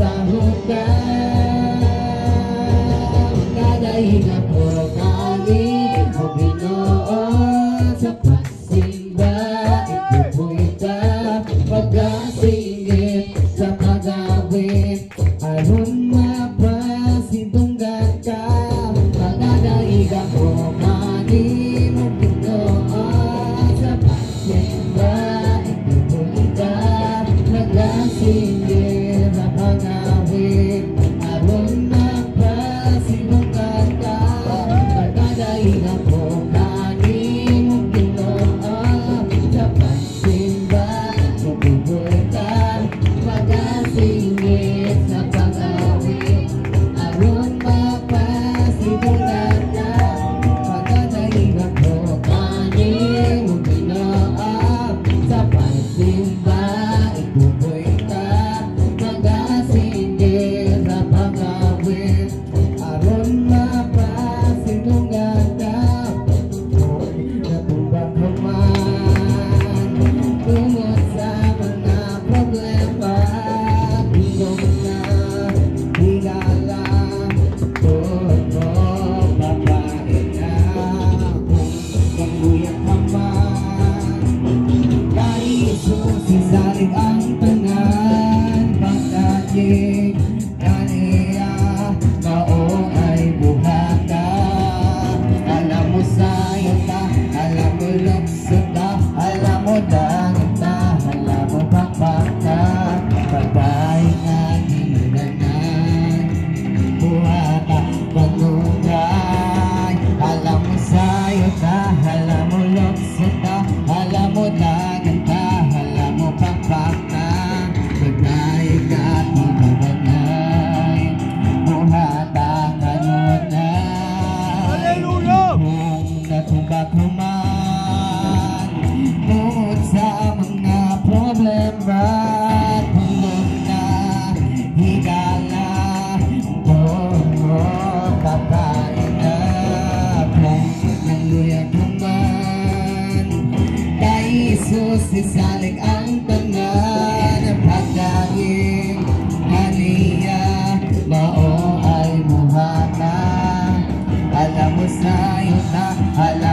sa hukay, kadahinga ko kami o Ginoo sa pagsimba, itupoy ka pagkasingit sa pagawit, aron mapasidunggan ka, kadahinga ko kami o Ginoo sa pagsimba, itupoy ka pagkasingit sa pagawit, aron mapasidunggan ka, kadahinga ko kami o Ginoo sa pagsimba, itupoy ka pagkasingit sa pagawit, aron mapasidunggan ka, kadahinga ko kami o Ginoo sa pagsimba, itupoy ka pagkasingit sa pagawit, aron mapasidunggan ka. Natumbang ka man tungod sa mga problema, tingog na higala, tuod mo babae na, kung panguyat ka man, kay Jesus isalig ang tanan, pagdating kaniya mao ay buhata, alam mo sayo ta, alam mo luksod ta, alam mo dangan ta, alam mo pakpaka, patay nga ginanan, buhata panungay, alam mo sayo ta, alam mo luksod ta, alam mo dangan ta, alam mo pakpaka, patay nga ginanan, buhata kanunay. Hallelujah! Kung natumbak mo man tungod sa mga problema, tulog na higala, tulog kakain na, kung nanluya ka man, kay Jesus isalig ang tanan, pagdating kaniya mao ay buhata, alam mo sayo na, alam